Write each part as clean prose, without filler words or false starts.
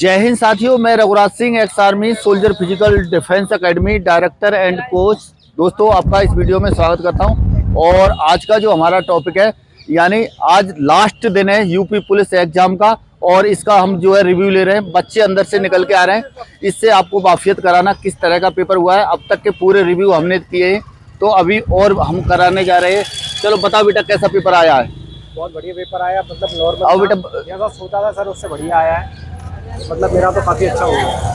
जय हिंद साथियों, मैं Raghuraj Singh, ex army soldier physical defence academy director and coach. दोस्तों, आपका इस वीडियो में स्वागत करता हूं। और आज का जो हमारा टॉपिक है, यानी आज लास्ट दिन है यूपी पुलिस एग्जाम का, और इसका हम जो है रिव्यू ले रहे हैं। बच्चे अंदर से निकल के आ रहे हैं, इससे आपको वाकिफियत कराना किस तरह का पेपर हुआ है। अब तक के पूरे रिव्यू हमने किए, तो अभी और हम कराने जा रहे हैं। चलो बताओ बेटा, कैसा पेपर आया है? बहुत बढ़िया पेपर आया, मतलब नॉर्मल बेटा जैसा सोचा था सर उससे बढ़िया आया है। मतलब मेरा तो काफी अच्छा हो गया।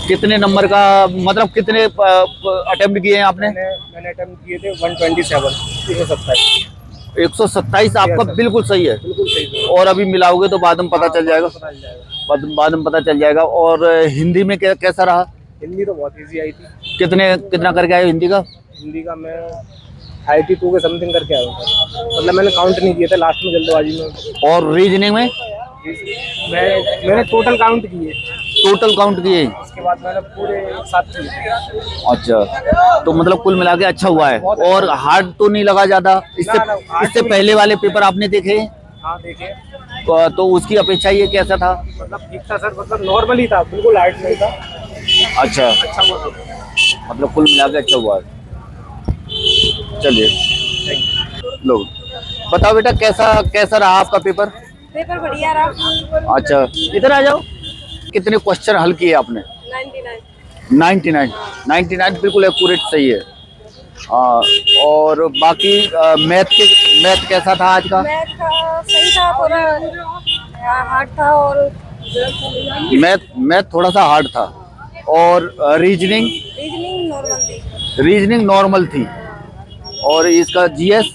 कितने नंबर का, मतलब कितने अटेम्प्ट किए हैं आपने? मैंने अटेम्प्ट किए थे 127, 127। 127 आपका बिल्कुल सही है, बिल्कुल सही। और अभी मिलाओगे तो बाद में पता चल जाएगा, बाद में पता चल जाएगा। और हिंदी में कैसा रहा? हिंदी तो बहुत इजी आई थी। कितना करके आए हिंदी का? हिंदी का मैं IT2 के समथिंग करके आया हूँ। मतलब मैंने काउंट नहीं किया था लास्ट में जल्दबाजी में। और रीजनिंग में? मैंने टोटल काउंट किए। टोटल काउंट किए, उसके बाद मैंने पूरे साथ किए। अच्छा, तो मतलब कुल मिला के अच्छा हुआ है। और हार्ड तो नहीं लगा ज्यादा? इससे पहले वाले पेपर आपने देखे? हाँ देखे। तो उसकी अपेक्षा ये कैसा था? मतलब ठीक था सर, मतलब नॉर्मल ही था, बिल्कुल हार्ड नहीं था। अच्छा, मतलब कुल मिला के अच्छा हुआ है। चलिए, लो बताओ बेटा, कैसा रहा आपका पेपर? पेपर बढ़िया रहा। अच्छा, इधर आ जाओ। कितने क्वेश्चन हल किए आपने? 99 बिल्कुल एक्यूरेट सही है। और बाकी मैथ कैसा था आज का? मैथ का सही था, थोड़ा हार्ड था। और मैथ थोड़ा सा हार्ड था। और रीजनिंग रीजनिंग नॉर्मल थी। और इसका जीएस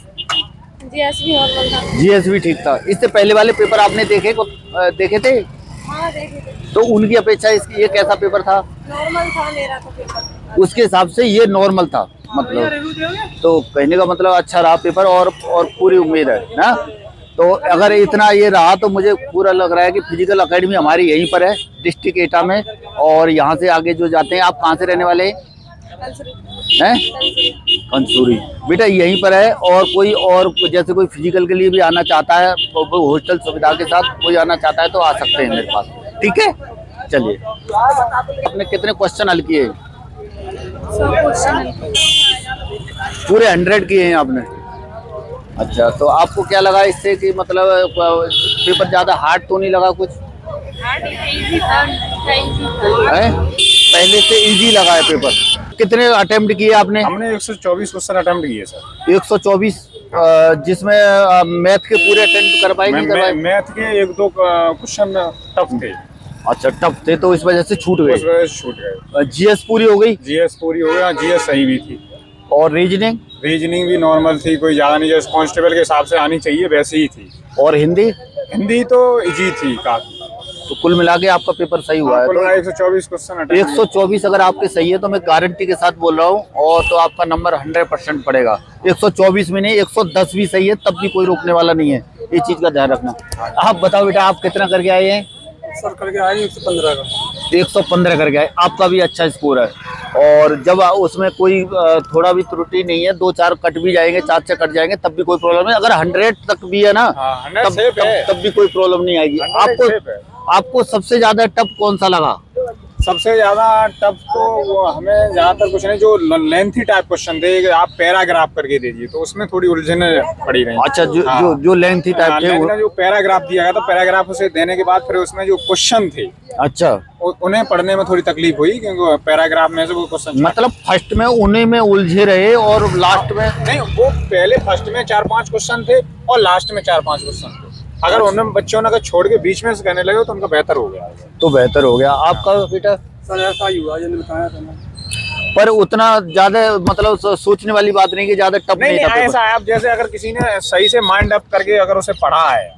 भी नॉर्मल था। जीएस भी ठीक था। इससे पहले वाले पेपर आपने देखे थे? हाँ देखे थे। तो उनकी अपेक्षा ये कैसा पेपर था? नॉर्मल था मेरा तो पेपर। उसके हिसाब से ये नॉर्मल था, मतलब तो कहने का मतलब अच्छा रहा पेपर, और पूरी उम्मीद है ना। तो अगर इतना ये रहा तो मुझे पूरा लग रहा है कि फिजिकल एकेडमी हमारी यहीं पर है, डिस्ट्रिक्ट एटा में। और यहाँ से आगे जो जाते हैं, आप कहाँ से रहने वाले हैं? कंसूरी। बेटा यहीं पर है। और कोई जैसे कोई फिजिकल के लिए भी आना चाहता है, हॉस्टल सुविधा के साथ कोई आना चाहता है तो आ सकते हैं मेरे पास, ठीक है। चलिए, आपने कितने क्वेश्चन हल किए? पूरे 100 किए हैं आपने? अच्छा, तो आपको क्या लगा इससे कि मतलब पेपर ज्यादा हार्ड तो नहीं लगा? कुछ है, पहले से इजी लगा है पेपर। कितने अटेम्प्ट किए आपने? हमने 124 क्वेश्चन अटेम्प्ट किए सर। 124, जिसमें मैथ के पूरे अटेम्प्ट करवाए नहीं करवाए? मैथ के 1-2 क्वेश्चन टफ थे। अच्छा, टफ थे तो इस वजह से छूट गए। जीएस पूरी हो गई? जीएस पूरी हो गया, जीएस सही भी थी। और रीजनिंग भी नॉर्मल थी, कोई ज्यादा नहीं, जैसे कांस्टेबल के हिसाब से आनी चाहिए वैसे ही थी। और हिंदी तो इजी थी काफी। तो कुल मिला के आपका पेपर सही हुआ है। तो 124 क्वेश्चन 124 अगर आपके सही है तो मैं गारंटी के साथ बोल रहा हूँ, और तो आपका नंबर 100% पड़ेगा। 124 में नहीं, 110 भी सही है, तब भी कोई रोकने वाला नहीं है। ये चीज का ध्यान रखना। आप बताओ बेटा, आप कितना करके आए हैं? सर करके आए 115 का। 115 करके आए, आपका भी अच्छा स्कोर है। और जब उसमें कोई थोड़ा भी त्रुटि नहीं है, 2-4 कट भी जाएंगे, 4 कट जाएंगे, तब भी कोई प्रॉब्लम नहीं। अगर 100 तक भी है ना, तब भी कोई प्रॉब्लम नहीं आएगी। आपको सबसे ज्यादा टफ कौन सा लगा? सबसे ज्यादा टफ तो हमें ज्यादातर कुछ नहीं, जो लेंथी टाइप क्वेश्चन थे, आप पैराग्राफ करके दीजिए, तो उसमें थोड़ी उलझन पड़ी रही। अच्छा, जो लेंथी टाइप थे, जो पैराग्राफ दिया गया था, पैराग्राफ उसे देने के बाद फिर उसमें जो क्वेश्चन थे, अच्छा, उन्हें पढ़ने में थोड़ी तकलीफ हुई, क्योंकि पैराग्राफ में से वो क्वेश्चन, मतलब फर्स्ट में उन्हीं में उलझे रहे और लास्ट में नहीं। वो पहले फर्स्ट में 4-5 क्वेश्चन थे और लास्ट में 4-5 क्वेश्चन थे। अगर उन्होंने बच्चों ने छोड़ के बीच में से करने लगे तो उनका बेहतर हो गया। तो बेहतर हो गया। आपका बेटा? सर ऐसा ही हुआ जैसे बताया था ना, पर उतना ज्यादा मतलब सोचने वाली बात नहीं कि ज्यादा टफ नहीं था। ऐसा है, आप जैसे अगर किसी ने सही से माइंड अप करके अगर उसे पढ़ा है,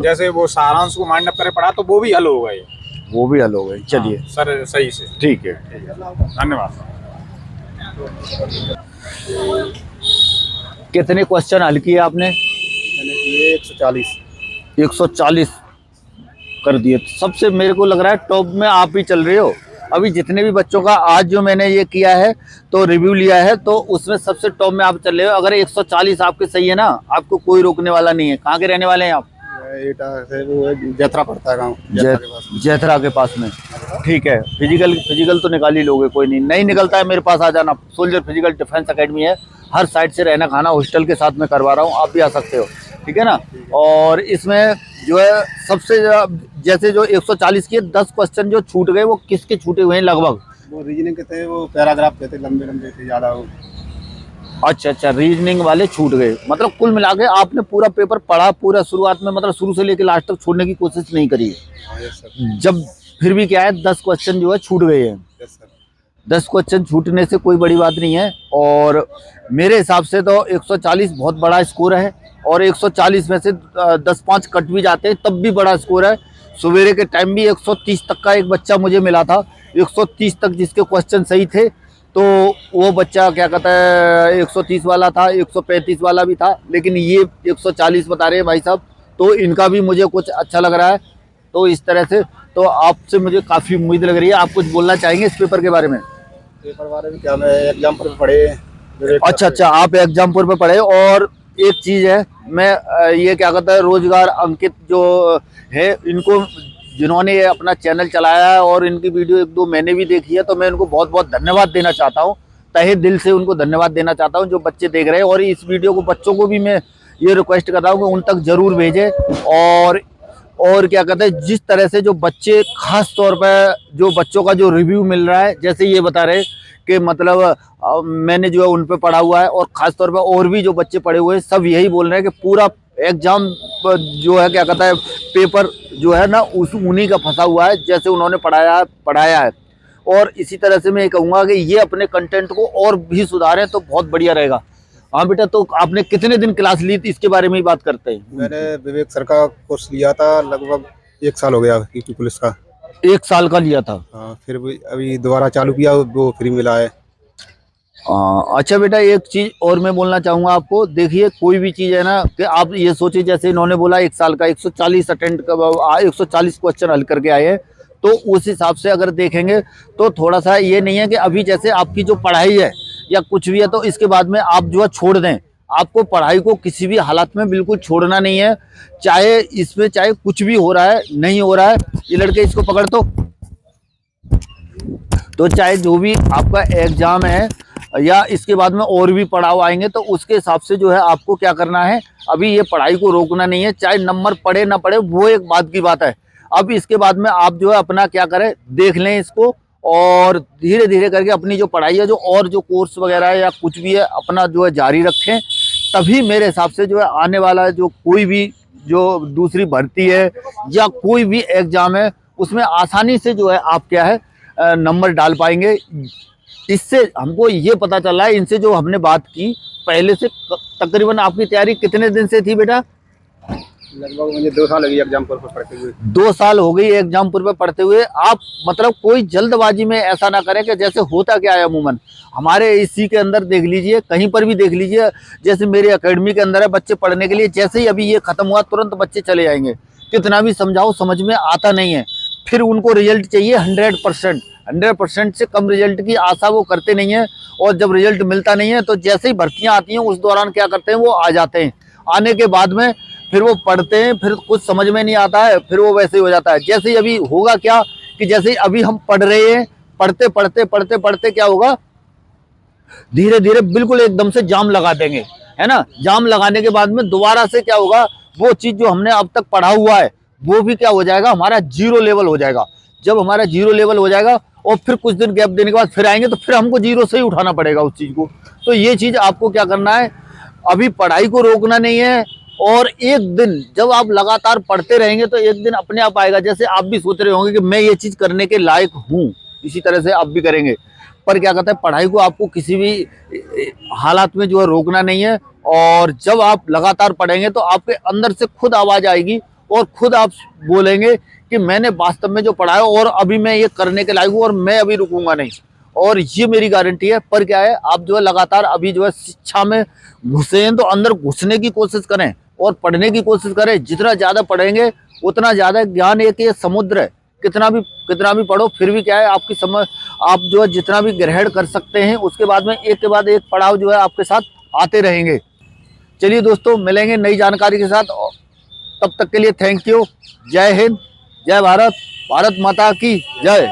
जैसे वो सारांश को माइंड अप करके पढ़ा, तो वो भी हल हो गए। चलिए सर, सही से, ठीक है, धन्यवाद। कितने क्वेश्चन हल किए आपने? 140 कर दिए। सबसे मेरे को लग रहा है टॉप में आप ही चल रहे हो। अभी जितने भी बच्चों का आज जो मैंने ये किया है, तो रिव्यू लिया है, तो उसमें सबसे टॉप में आप चल रहे हो। अगर 140 आपके सही है ना, आपको कोई रोकने वाला नहीं है। कहाँ के रहने वाले हैं आप? एटा से वो जैथरा पड़ता है गाँव जैथरा के पास। जैथरा के पास में। ठीक है, फिजिकल तो निकाल ही लोगे, कोई नहीं निकलता है मेरे पास आ जाना। सोल्जर फिजिकल डिफेंस एकेडमी है, हर साइड से रहना खाना हॉस्टल के साथ में करवा रहा हूँ, आप भी आ सकते हो, ठीक है ना। और इसमें जो है सबसे जैसे जो 140 के 10 क्वेश्चन जो छूट गए, वो किसके छूटे हुए हैं लगभग? वो रीजनिंग के थे, वो पैराग्राफ के थे, लंबे लंबे थे ज़्यादा। वो अच्छा, रीजनिंग वाले छूट गए। मतलब कुल मिला के आपने पूरा पेपर पढ़ा, पूरा शुरुआत में मतलब शुरू से लेकर लास्ट तक छोड़ने की कोशिश नहीं करी है। Yes sir. जब फिर भी क्या है 10 क्वेश्चन जो है छूट गए हैं। Yes sir. 10 क्वेश्चन छूटने से कोई बड़ी बात नहीं है, और मेरे हिसाब से तो 140 बहुत बड़ा स्कोर है, और 140 में से 10-5 कट भी जाते हैं तब भी बड़ा स्कोर है। सवेरे के टाइम भी 130 तक का एक बच्चा मुझे मिला था, 130 तक जिसके क्वेश्चन सही थे, तो वो बच्चा क्या कहता है 130 वाला था, 135 वाला भी था, लेकिन ये 140 बता रहे हैं भाई साहब, तो इनका भी मुझे कुछ अच्छा लग रहा है। तो इस तरह से तो आपसे मुझे काफ़ी उम्मीद लग रही है। आप कुछ बोलना चाहेंगे इस पेपर के बारे में? पेपर बारे में क्या, मैं एग्जाम्पल पे पढ़े। अच्छा, आप एग्जाम्पल पे पढ़े। और एक चीज़ है, मैं ये क्या कहता है रोजगार अंकित जो है, इनको जिन्होंने ये अपना चैनल चलाया है और इनकी वीडियो 1-2 मैंने भी देखी है, तो मैं उनको बहुत बहुत धन्यवाद देना चाहता हूँ, तहे दिल से उनको धन्यवाद देना चाहता हूँ जो बच्चे देख रहे हैं। और इस वीडियो को बच्चों को भी मैं ये रिक्वेस्ट कर रहा हूँ कि उन तक जरूर भेजें। और क्या कहते हैं, जिस तरह से जो बच्चे खास तौर पर जो बच्चों का जो रिव्यू मिल रहा है, जैसे ये बता रहे कि मतलब मैंने जो है उन पे पढ़ा हुआ है, और ख़ास तौर पे और भी जो बच्चे पढ़े हुए हैं सब यही बोल रहे हैं कि पूरा एग्ज़ाम जो है क्या कहता है पेपर जो है ना उन्हीं का फंसा हुआ है, जैसे उन्होंने पढ़ाया है। और इसी तरह से मैं ये कहूँगा कि ये अपने कंटेंट को और भी सुधारें तो बहुत बढ़िया रहेगा। हाँ बेटा, तो आपने कितने दिन क्लास ली थी, इसके बारे में ही बात करते हैं। मैंने विवेक सर का कोर्स लिया था, लगभग 1 साल हो गया यूपी पुलिस का। 1 साल का लिया था? हाँ, फिर भी अभी दोबारा चालू किया, वो फ्री मिला है। अच्छा बेटा, एक चीज़ और मैं बोलना चाहूँगा आपको। देखिए, कोई भी चीज़ है ना कि आप ये सोचिए, जैसे इन्होंने बोला 1 साल का 140 140 क्वेश्चन हल करके आए हैं, तो उस हिसाब से अगर देखेंगे तो थोड़ा सा ये नहीं है कि अभी जैसे आपकी जो पढ़ाई है या कुछ भी है तो इसके बाद में आप जो है छोड़ दें। आपको पढ़ाई को किसी भी हालत में बिल्कुल छोड़ना नहीं है, चाहे इसमें चाहे कुछ भी हो रहा है नहीं हो रहा है। ये लड़के इसको पकड़ तो चाहे जो भी आपका एग्जाम है या इसके बाद में और भी पढ़ाव आएंगे, तो उसके हिसाब से जो है आपको क्या करना है, अभी ये पढ़ाई को रोकना नहीं है। चाहे नंबर पढ़े ना पढ़े वो एक बात की बात है। अब इसके बाद में आप जो है अपना क्या करें, देख लें इसको, और धीरे धीरे करके अपनी जो पढ़ाई है जो और जो कोर्स वगैरह है या कुछ भी है अपना जो है जारी रखें। तभी मेरे हिसाब से जो है आने वाला जो कोई भी जो दूसरी भर्ती है या कोई भी एग्जाम है उसमें आसानी से जो है आप क्या है नंबर डाल पाएंगे। इससे हमको ये पता चला है, इनसे जो हमने बात की पहले से, तकरीबन आपकी तैयारी कितने दिन से थी बेटा? लगभग मुझे 2 साल लगी एग्जाम पर पढ़ते हुए। 2 साल हो गई एग्जाम पर पढ़ते हुए। आप मतलब कोई जल्दबाजी में ऐसा ना करें कि जैसे होता क्या है अमूमन हमारे इसी के अंदर देख लीजिए, कहीं पर भी देख लीजिए, जैसे मेरी एकेडमी के अंदर है बच्चे पढ़ने के लिए, जैसे ही अभी ये खत्म हुआ तुरंत बच्चे चले जाएंगे। कितना भी समझाओ समझ में आता नहीं है, फिर उनको रिजल्ट चाहिए 100% से कम रिजल्ट की आशा वो करते नहीं है। और जब रिजल्ट मिलता नहीं है तो जैसे ही भर्तियां आती हैं उस दौरान क्या करते हैं, वो आ जाते हैं। आने के बाद में फिर वो पढ़ते हैं, फिर कुछ समझ में नहीं आता है, फिर वो वैसे ही हो जाता है। जैसे ही अभी होगा क्या कि जैसे ही अभी हम पढ़ रहे हैं, पढ़ते क्या होगा, धीरे धीरे बिल्कुल एकदम से जाम लगा देंगे, है ना। जाम लगाने के बाद में दोबारा से क्या होगा, वो चीज़ जो हमने अब तक पढ़ा हुआ है वो भी क्या हो जाएगा, हमारा 0 लेवल हो जाएगा। जब हमारा 0 लेवल हो जाएगा और फिर कुछ दिन गैप देने के बाद फिर आएंगे तो फिर हमको 0 से ही उठाना पड़ेगा उस चीज़ को। तो ये चीज़ आपको क्या करना है, अभी पढ़ाई को रोकना नहीं है, और एक दिन जब आप लगातार पढ़ते रहेंगे तो एक दिन अपने आप आएगा। जैसे आप भी सोच रहे होंगे कि मैं ये चीज़ करने के लायक हूँ, इसी तरह से आप भी करेंगे। पर क्या कहते हैं, पढ़ाई को आपको किसी भी हालात में जो है रोकना नहीं है, और जब आप लगातार पढ़ेंगे तो आपके अंदर से खुद आवाज़ आएगी और खुद आप बोलेंगे कि मैंने वास्तव में जो पढ़ा है और अभी मैं ये करने के लायक हूँ और मैं अभी रुकूंगा नहीं, और ये मेरी गारंटी है। पर क्या है, आप जो है लगातार अभी जो है शिक्षा में घुसे हैं तो अंदर घुसने की कोशिश करें और पढ़ने की कोशिश करें। जितना ज़्यादा पढ़ेंगे उतना ज़्यादा ज्ञान एक ये समुद्र है, कितना भी पढ़ो फिर भी क्या है आपकी समझ, आप जो है जितना भी ग्रहण कर सकते हैं उसके बाद में एक के बाद एक पड़ाव जो है आपके साथ आते रहेंगे। चलिए दोस्तों, मिलेंगे नई जानकारी के साथ। तब तक के लिए थैंक यू। जय हिंद, जय भारत, भारत माता की जय।